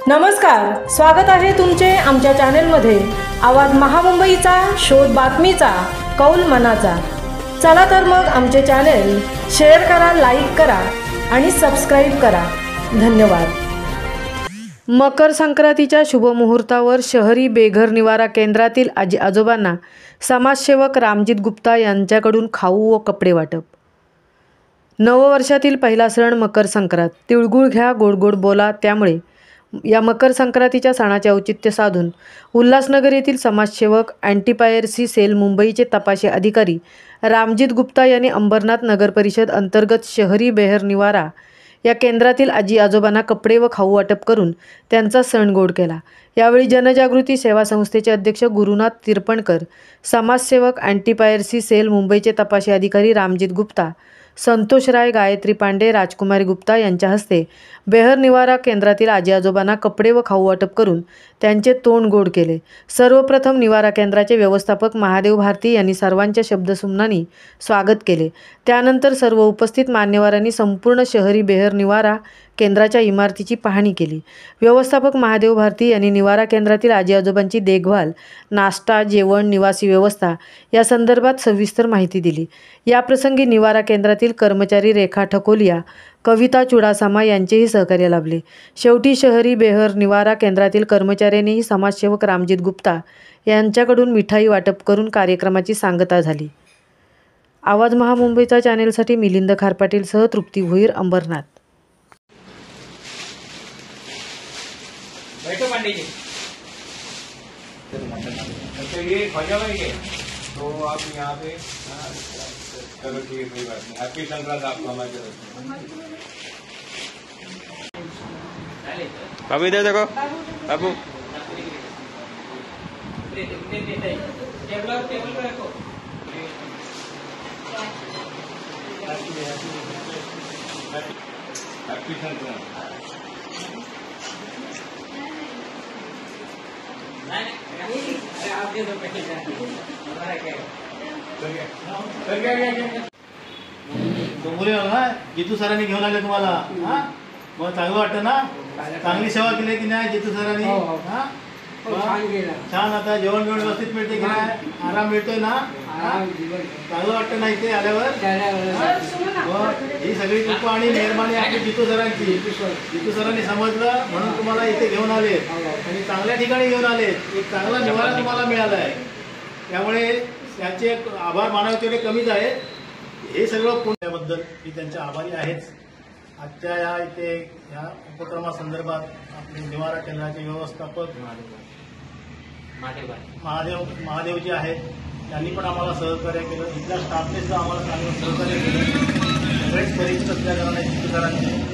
नमस्कार, स्वागत आहे तुमचे आमच्या चॅनेलमध्ये। आवाज महामुंबईचा, शोध बातमीचा, कौल मनाचा। चला तर मग आमचे चॅनेल शेअर करा, लाईक करा आणि सबस्क्राइब करा। धन्यवाद। मकर संक्रांतीच्या शुभ मुहूर्तावर शहरी बेघर निवारा केंद्रातील आजी आजोबांना समाजसेवक रामजित गुप्ता यांच्याकडून खाऊ व कपडे वाटप। नववर्षातील पहिला सण मकर संक्रांत। तिळगुळ घ्या, गोड गोड बोला। त्यामुळे या मकर संक्रांतीच्या सणाचे औचित्य साधून उल्हासनगर येथील समाजसेवक अँटीपायरसी सेल मुंबईचे तपासी अधिकारी रामजित गुप्ता यांनी अंबरनाथ नगर परिषद अंतर्गत शहरी बेघर निवारा या केंद्रातील आजी आजोबांना कपडे व खाऊ वाटप करून त्यांचा सण गोड केला। यावेळी जनजागृती सेवा संस्थेचे अध्यक्ष गुरुनाथ तिरपणकर, समाजसेवक अँटीपायरसी सेल मुंबईचे तपासी अधिकारी रामजित गुप्ता, संतोष राय, गायत्री पांडे, राजकुमारी गुप्ता यांच्या हस्ते बेघर निवारा केंद्रातील आजी आजोबांना कपडे व खाऊ वाटप करून त्यांचे तोंड गोड केले। सर्वप्रथम निवारा केंद्राचे व्यवस्थापक महादेव भारती यांनी सर्वांच्या शब्दसुमनांनी स्वागत केले। त्यानंतर सर्व उपस्थित मान्यवरांनी संपूर्ण शहरी बेघर निवारा केंद्राच्या इमारतीची पाहणी केली। व्यवस्थापक महादेव भारती यांनी निवारा केंद्रातील आजी आजोबांची देखभाल, नाश्ता, जेवण, निवासी व्यवस्था या संदर्भात सविस्तर माहिती दिली। याप्रसंगी निवारा केंद्रातील कर्मचारी रेखा ठकोलिया, कविता चुडासामा यांचेही सहकार्य लाभले। शेवटी शहरी बेघर निवारा केंद्रातील कर्मचाऱ्यांनीही समाजसेवक रामजित गुप्ता यांच्याकडून मिठाई वाटप करून कार्यक्रमाची सांगता झाली। आवाज महामुंबईचा चॅनेलसाठी मिलिंद खारपाटीलसह तृप्ती भोईर, अंबरनाथ। बैठो पांडे जी। तो ये ख्वाजा भाई है, तो आप यहाँ पे चलो ठीक है, कोई बात नहीं। हैप्पी संक्रांत आपको हमारे तरफ से। बाबू इधर देखो, बाबू टेबल पे रखो। हैप्पी संक्रांत। अरे आप दे दो पैकेट हमारा क्या डोंगरे ना जितू सरांनी घेऊन आले तुम्हाला, हा मग चांगलं वाटतं ना? चांगली सेवा केली की नाही जितू सरांनी? हा छान। आता जेवण बिवण व्यवस्थित मिळते की नाही? आराम मिळतोय ना? चांगलं वाटतं ना इथे आल्यावर? ही सगळी कृपा आणि मेहरबानी आपली जितू सरांची। जितू सरांनी समजलं म्हणून तुम्हाला इथे घेऊन आले आणि चांगल्या ठिकाणी घेऊन आले। एक चांगला निवारा तुम्हाला मिळाला आहे, त्यामुळे त्यांचे आभार मानावे तेवढे कमीच आहेत। हे सगळं पुण्याबद्दल मी त्यांचे आभारी आहेच। आजच्या या इथे या उपक्रमासंदर्भात आपले निवारा केंद्राचे व्यवस्थापक महादेवजी आहेत, त्यांनी पण आम्हाला सहकार्य केलं। इथल्या स्टाफने सुद्धा आम्हाला चांगलं सहकार्य केलं। सगळेच परिचित असल्या कारणाने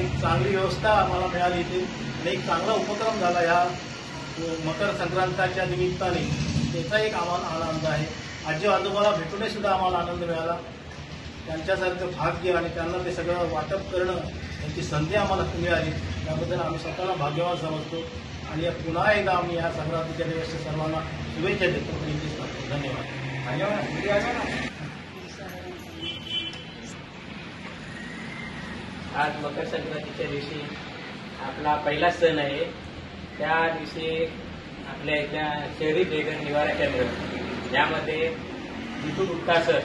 एक चांगली व्यवस्था आम्हाला मिळाली इथे आणि एक चांगला उपक्रम झाला या मकर संक्रांतीच्या निमित्ताने। त्याचा एक आम्हाला आनंद आहे। आजी आजोबाला भेटूनही सुद्धा आम्हाला आनंद मिळाला। त्यांच्यासारखं भाग्य आणि त्यांना ते सगळं वाटप करणं यांची संधी आम्हाला मिळाली, त्याबद्दल आम्ही स्वतःला भाग्यवान समजतो। आणि पुन्हा एकदा आम्ही या संक्रांतीच्या दिवशी सर्वांना शुभेच्छा देतो। धन्यवाद। आज मकर संक्रांतीच्या दिवशी आपला पहिला सण आहे। त्या दिवशी आपल्या इथल्या शहरी बेघर निवारा केंद्र यामध्ये जितू गुप्ता सर